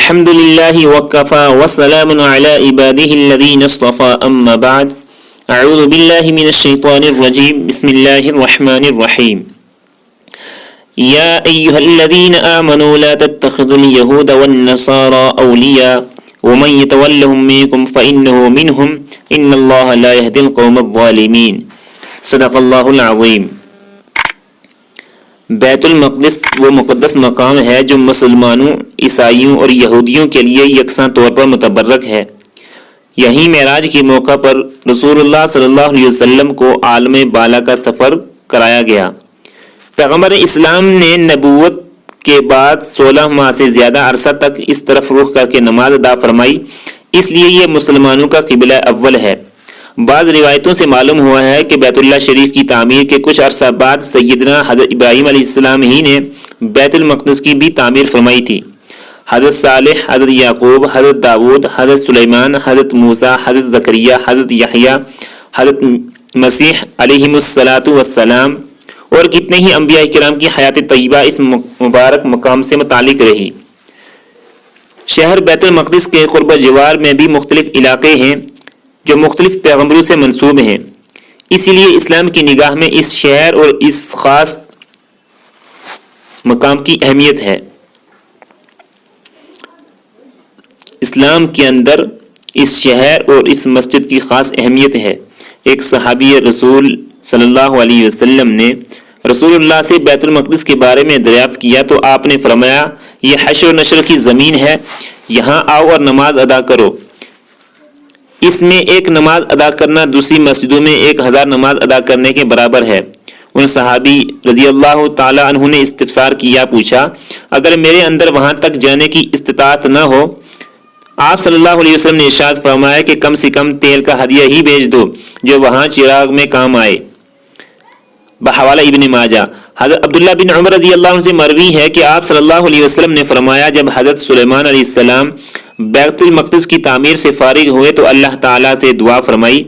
الحمد لله وكفى وسلام على عباده الذين اصطفى أما بعد أعوذ بالله من الشيطان الرجيم بسم الله الرحمن الرحيم يا أيها الذين آمنوا لا تتخذوا اليهود والنصارى أولياء ومن يتولهم منكم فإنه منهم إن الله لا يهدي القوم الظالمين صدق الله العظيم۔ بیت المقدس وہ مقدس مقام ہے جو مسلمانوں، عیسائیوں اور یہودیوں کے لیے یکساں طور پر متبرک ہے۔ یہیں معراج کے موقع پر رسول اللہ صلی اللہ علیہ وسلم کو عالم بالا کا سفر کرایا گیا۔ پیغمبر اسلام نے نبوت کے بعد 16 ماہ سے زیادہ عرصہ تک اس طرف رخ کر کے نماز ادا فرمائی، اس لیے یہ مسلمانوں کا قبلہ اول ہے۔ بعض روایتوں سے معلوم ہوا ہے کہ بیت اللہ شریف کی تعمیر کے کچھ عرصہ بعد سیدنا حضرت ابراہیم علیہ السلام ہی نے بیت المقدس کی بھی تعمیر فرمائی تھی۔ حضرت صالح، حضرت یعقوب، حضرت داؤد، حضرت سلیمان، حضرت موسیٰ، حضرت زکریا، حضرت یحییٰ، حضرت مسیح علیہم الصلاۃ والسلام اور کتنے ہی انبیاء کرام کی حیات طیبہ اس مبارک مقام سے متعلق رہی۔ شہر بیت المقدس کے قرب جوار میں بھی مختلف علاقے ہیں جو مختلف پیغمبروں سے منسوب ہیں، اسی لیے اسلام کی نگاہ میں اس شہر اور اس خاص مقام کی اہمیت ہے۔ اسلام کے اندر اس شہر اور اس مسجد کی خاص اہمیت ہے۔ ایک صحابی رسول صلی اللہ علیہ وسلم نے رسول اللہ سے بیت المقدس کے بارے میں دریافت کیا تو آپ نے فرمایا، یہ حشر و نشر کی زمین ہے، یہاں آؤ اور نماز ادا کرو۔ اس میں ایک نماز ادا کرنا دوسری مسجدوں میں 1000 نماز ادا کرنے کے برابر ہے۔ ان صحابی رضی اللہ تعالی عنہ نے استفسار کیا، پوچھا اگر میرے اندر وہاں تک جانے کی استطاعت نہ ہو؟ آپ صلی اللہ علیہ وسلم نے ارشاد فرمایا کہ کم سے کم تیل کا ہدیہ ہی بھیج دو جو وہاں چراغ میں کام آئے۔ بحوالہ ابن ماجہ۔ حضرت عبداللہ بن عمر رضی اللہ عنہ سے مروی ہے کہ آپ صلی اللہ علیہ وسلم نے فرمایا، جب حضرت سلیمان علیہ السلام بیت المقدس کی تعمیر سے فارغ ہوئے تو اللہ تعالیٰ سے دعا فرمائی۔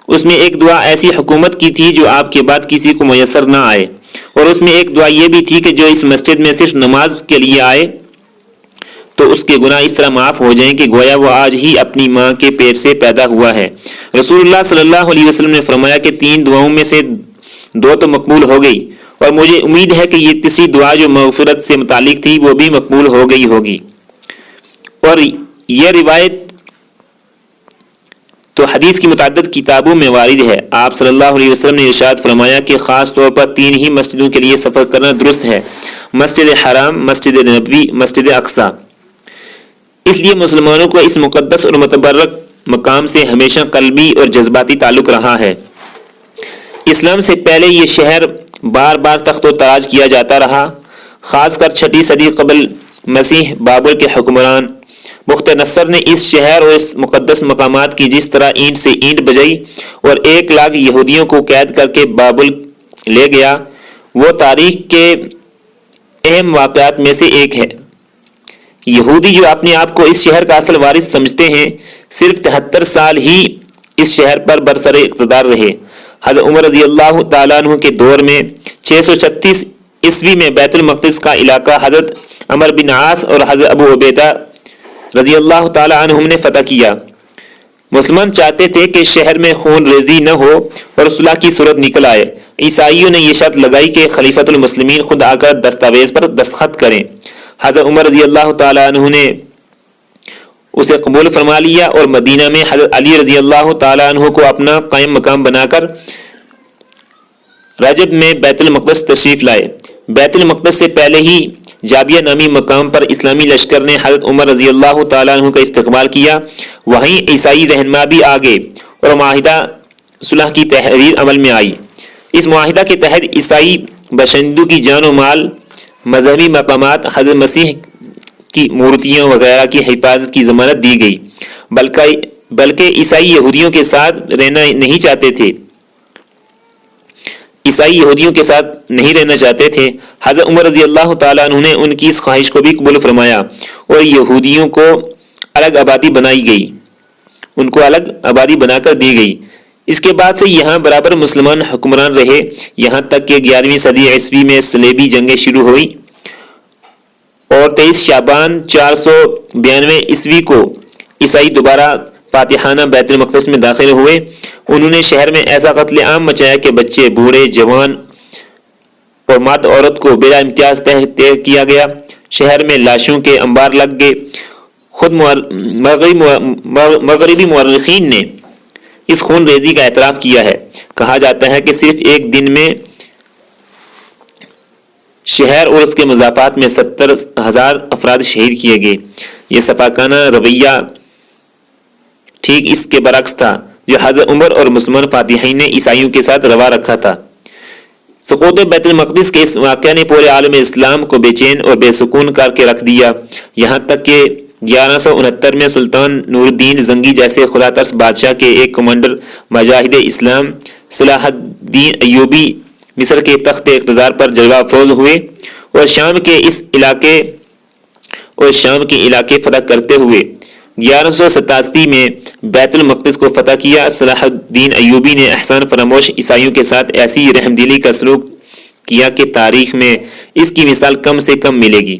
اس میں ایک دعا ایسی حکومت کی تھی جو آپ کے بعد کسی کو میسر نہ آئے، اور اس میں ایک دعا یہ بھی تھی کہ جو اس مسجد میں صرف نماز کے لیے آئے تو اس کے گناہ اس طرح معاف ہو جائیں کہ گویا وہ آج ہی اپنی ماں کے پیٹ سے پیدا ہوا ہے۔ رسول اللہ صلی اللہ علیہ وسلم نے فرمایا کہ 3 دعاؤں میں سے 2 تو مقبول ہو گئی، اور مجھے امید ہے کہ یہ تیسری دعا جو مغفرت سے متعلق تھی وہ بھی مقبول ہو گئی ہوگی۔ اور یہ روایت تو حدیث کی متعدد کتابوں میں وارد ہے۔ آپ صلی اللہ علیہ وسلم نے ارشاد فرمایا کہ خاص طور پر 3 ہی مسجدوں کے لیے سفر کرنا درست ہے: مسجد حرام، مسجد نبوی، مسجد اقصی۔ اس لیے مسلمانوں کو اس مقدس اور متبرک مقام سے ہمیشہ قلبی اور جذباتی تعلق رہا ہے۔ اسلام سے پہلے یہ شہر بار بار تخت و تاراج کیا جاتا رہا، خاص کر 6 صدی قبل مسیح بابل کے حکمران بخت نصر نے اس شہر اور اس مقدس مقامات کی جس طرح اینٹ سے اینٹ بجائی اور 1 لاکھ یہودیوں کو قید کر کے بابل لے گیا، وہ تاریخ کے اہم واقعات میں سے ایک ہے۔ یہودی جو اپنے آپ کو اس شہر کا اصل وارث سمجھتے ہیں، صرف 73 سال ہی اس شہر پر برسر اقتدار رہے۔ حضرت عمر رضی اللہ تعالیٰ عنہ کے دور میں 636 عیسوی میں بیت المقدس کا علاقہ حضرت عمر بن عاص اور حضرت ابو عبیدہ رضی اللہ تعالیٰ عنہم نے فتح کیا۔ مسلمان چاہتے تھے کہ شہر میں خون ریزی نہ ہو اور صلح کی صورت نکل آئے۔ عیسائیوں نے یہ شرط لگائی کہ خلیفۃ المسلمین خود آ کر دستاویز پر دستخط کریں۔ حضرت عمر رضی اللہ تعالیٰ عنہ نے اسے قبول فرما لیا اور مدینہ میں حضرت علی رضی اللہ تعالیٰ عنہ کو اپنا قائم مقام بنا کر رجب میں بیت المقدس تشریف لائے۔ بیت المقدس سے پہلے ہی جابیہ نامی مقام پر اسلامی لشکر نے حضرت عمر رضی اللہ تعالیٰ عنہ کا استقبال کیا۔ وہیں عیسائی رہنما بھی آگے اور معاہدہ صلح کی تحریر عمل میں آئی۔ اس معاہدہ کے تحت عیسائی باشندوں کی جان و مال، مذہبی مقامات، حضرت مسیح کی مورتیاں وغیرہ کی حفاظت کی ضمانت دی گئی، بلکہ عیسائی یہودیوں کے ساتھ رہنا نہیں چاہتے تھے۔ حضرت عمر رضی اللہ تعالیٰ عنہ نے ان کی اس خواہش کو بھی قبول فرمایا اور یہودیوں کو الگ آبادی بنائی گئی، ان کو الگ آبادی بنا کر دی گئی۔ اس کے بعد سے یہاں برابر مسلمان حکمران رہے، یہاں تک کہ 11ویں صدی عیسوی میں صلیبی جنگیں شروع ہوئی اور اور 23 شعبان 492 عیسوی کو عیسائی دوبارہ فاتحانہ بیت المقدس میں داخل ہوئے۔ انہوں نے شہر میں ایسا قتل عام مچایا کہ بچے، بوڑھے، جوان اور مرد عورت کو بلا امتیاز تہہ کیا گیا۔ شہر میں لاشوں کے انبار لگ گئے۔ خود مغربی مورخین نے اس خون ریزی کا اعتراف کیا ہے۔ کہا جاتا ہے کہ صرف ایک دن میں شہر اور اس کے مضافات میں 70,000 افراد شہید کیے گئے۔ یہ سفاکانہ رویہ ٹھیک اس کے برعکس تھا جو حضرت عمر اور مسلمان فاتحین نے عیسائیوں کے ساتھ روا رکھا تھا۔ سقوط بیت المقدس کے اس واقعہ نے پورے عالم اسلام کو بے چین اور بے سکون کر کے رکھ دیا، یہاں تک کہ 1169 میں سلطان نور الدین زنگی جیسے خدا ترس بادشاہ کے ایک کمانڈر مجاہد اسلام صلاح الدین ایوبی مصر کے تخت اقتدار پر جلوہ افروز ہوئے اور شام کے علاقے فتح کرتے ہوئے 1187 میں بیت المقدس کو فتح کیا۔ صلاح الدین ایوبی نے احسان فراموش عیسائیوں کے ساتھ ایسی رحم دلی کا سلوک کیا کہ تاریخ میں اس کی مثال کم سے کم ملے گی۔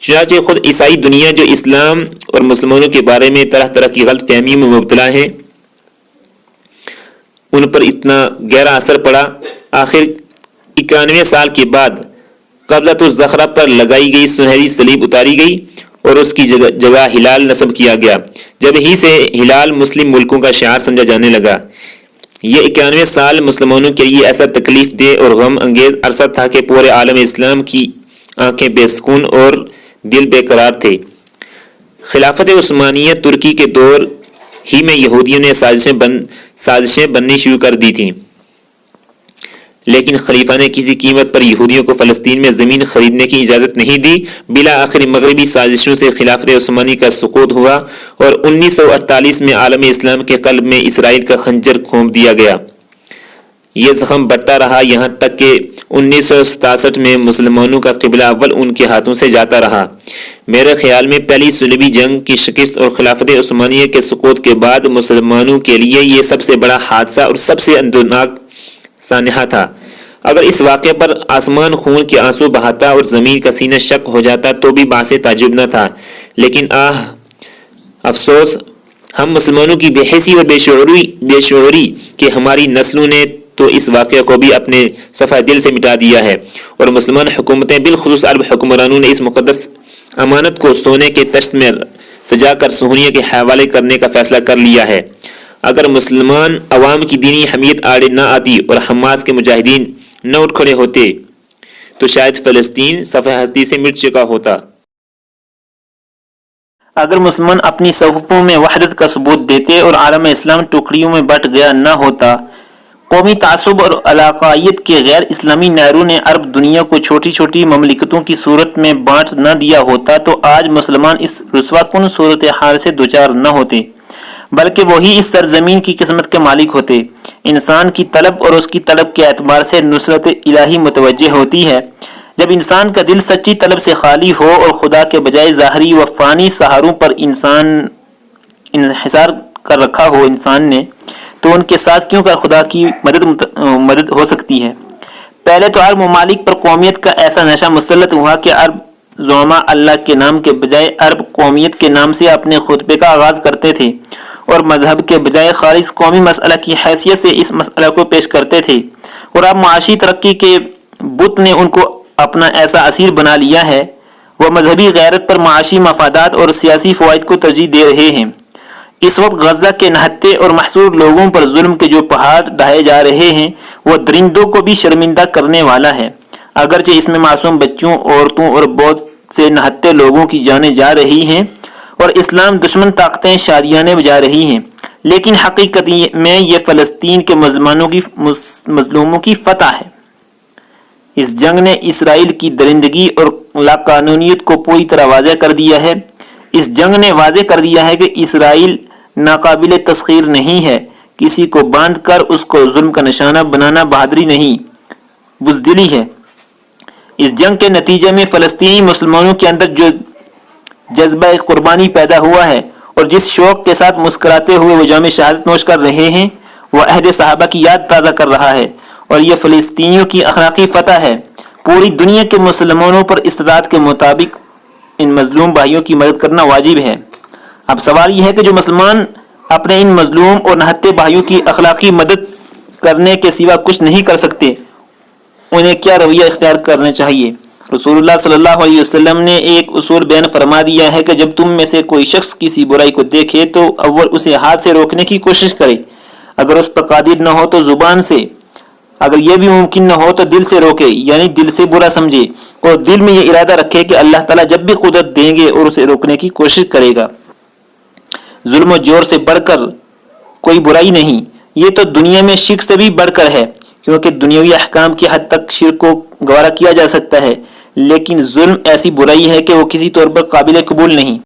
چنانچہ خود عیسائی دنیا جو اسلام اور مسلمانوں کے بارے میں طرح طرح کی غلط فہمیوں میں مبتلا ہے، ان پر اتنا گہرا اثر پڑا۔ آخر 91 سال کے بعد قبضۃ الزخرہ پر لگائی گئی سنہری صلیب اتاری گئی اور اس کی جگہ ہلال نصب کیا گیا۔ جب ہی سے ہلال مسلم ملکوں کا شعار سمجھا جانے لگا۔ یہ 91 سال مسلمانوں کے لیے ایسا تکلیف دہ اور غم انگیز عرصہ تھا کہ پورے عالم اسلام کی آنکھیں بے سکون اور دل بے قرار تھے۔ خلافت عثمانیہ ترکی کے دور ہی میں یہودیوں نے سازشیں بننی شروع کر دی تھیں، لیکن خلیفہ نے کسی قیمت پر یہودیوں کو فلسطین میں زمین خریدنے کی اجازت نہیں دی۔ بالآخر مغربی سازشوں سے خلافت عثمانی کا سقوط ہوا اور 1948 میں عالم اسلام کے قلب میں اسرائیل کا خنجر گھونپ دیا گیا۔ یہ زخم بڑھتا رہا یہاں تک کہ 1967 میں مسلمانوں کا قبلہ اول ان کے ہاتھوں سے جاتا رہا۔ میرے خیال میں پہلی صلیبی جنگ کی شکست اور خلافت عثمانیہ کے سقوط کے بعد مسلمانوں کے لیے یہ سب سے بڑا حادثہ اور سب سے اندرناک سانحہ تھا۔ اگر اس واقعے پر آسمان خون کے آنسو بہاتا اور زمین کا سینہ شق ہو جاتا تو بھی باعث تعجب نہ تھا، لیکن افسوس ہم مسلمانوں کی بے حسی اور بے شعوری کہ ہماری نسلوں نے تو اس واقعے کو بھی اپنے صفحہ دل سے مٹا دیا ہے، اور مسلمان حکومتیں بالخصوص عرب حکمرانوں نے اس مقدس امانت کو سونے کے تشت میں سجا کر صہیونیت کے حوالے کرنے کا فیصلہ کر لیا ہے۔ اگر مسلمان عوام کی دینی حمیت آڑے نہ آتی اور حماس کے مجاہدین نہ اٹھ کھڑے ہوتے تو شاید فلسطین صفحہ ہستی سے مٹ چکا ہوتا۔ اگر مسلمان اپنی صفوں میں وحدت کا ثبوت دیتے اور عالم اسلام ٹکڑیوں میں بٹ گیا نہ ہوتا، قومی تعصب اور علاقائیت کے غیر اسلامی نہروں نے عرب دنیا کو چھوٹی چھوٹی مملکتوں کی صورت میں بانٹ نہ دیا ہوتا تو آج مسلمان اس رسوا کن صورتحال سے دوچار نہ ہوتے، بلکہ وہی اس سرزمین کی قسمت کے مالک ہوتے۔ انسان کی طلب اور اس کی طلب کے اعتبار سے نصرت الہی متوجہ ہوتی ہے۔ جب انسان کا دل سچی طلب سے خالی ہو اور خدا کے بجائے ظاہری و فانی سہاروں پر انحصار کر رکھا ہو انسان نے، تو ان کے ساتھ کیوں کر خدا کی مدد ہو سکتی ہے۔ پہلے تو عرب ممالک پر قومیت کا ایسا نشہ مسلط ہوا کہ عرب زعماء اللہ کے نام کے بجائے عرب قومیت کے نام سے اپنے خطبے کا آغاز کرتے تھے اور مذہب کے بجائے خالص قومی مسئلہ کی حیثیت سے اس مسئلہ کو پیش کرتے تھے، اور اب معاشی ترقی کے بت نے ان کو اپنا ایسا اسیر بنا لیا ہے، وہ مذہبی غیرت پر معاشی مفادات اور سیاسی فوائد کو ترجیح دے رہے ہیں۔ اس وقت غزہ کے نہتے اور محصور لوگوں پر ظلم کے جو پہاڑ ڈھائے جا رہے ہیں وہ درندوں کو بھی شرمندہ کرنے والا ہے۔ اگرچہ اس میں معصوم بچوں، عورتوں اور بہت سے نہتے لوگوں کی جانیں جا رہی ہیں اور اسلام دشمن طاقتیں شادیانے بجا رہی ہیں، لیکن حقیقت میں یہ فلسطین کے مظلوموں کی فتح ہے۔ اس جنگ نے اسرائیل کی درندگی اور لاقانونیت کو پوری طرح واضح کر دیا ہے۔ اس جنگ نے واضح کر دیا ہے کہ اسرائیل ناقابل تسخیر نہیں ہے۔ کسی کو باندھ کر اس کو ظلم کا نشانہ بنانا بہادری نہیں، بزدلی ہے۔ اس جنگ کے نتیجے میں فلسطینی مسلمانوں کے اندر جو جذبہ قربانی پیدا ہوا ہے اور جس شوق کے ساتھ مسکراتے ہوئے وہ جام شہادت نوش کر رہے ہیں، وہ عہد صحابہ کی یاد تازہ کر رہا ہے، اور یہ فلسطینیوں کی اخلاقی فتح ہے۔ پوری دنیا کے مسلمانوں پر استطاعت کے مطابق ان مظلوم بھائیوں کی مدد کرنا واجب ہے۔ اب سوال یہ ہے کہ جو مسلمان اپنے ان مظلوم اور نہتے بھائیوں کی اخلاقی مدد کرنے کے سوا کچھ نہیں کر سکتے، انہیں کیا رویہ اختیار کرنا چاہیے؟ رسول اللہ صلی اللہ علیہ وسلم نے ایک اصول بیان فرما دیا ہے کہ جب تم میں سے کوئی شخص کسی برائی کو دیکھے تو اول اسے ہاتھ سے روکنے کی کوشش کرے، اگر اس پر قادر نہ ہو تو زبان سے، اگر یہ بھی ممکن نہ ہو تو دل سے روکے، یعنی دل سے برا سمجھے اور دل میں یہ ارادہ رکھے کہ اللہ تعالیٰ جب بھی قدرت دیں گے اور اسے روکنے کی کوشش کرے گا۔ ظلم و جور سے بڑھ کر کوئی برائی نہیں، یہ تو دنیا میں شرک سے بھی بڑھ کر ہے، کیونکہ دنیاوی احکام کی حد تک شرک کو گوارا کیا جا سکتا ہے، لیکن ظلم ایسی برائی ہے کہ وہ کسی طور پر قابل قبول نہیں۔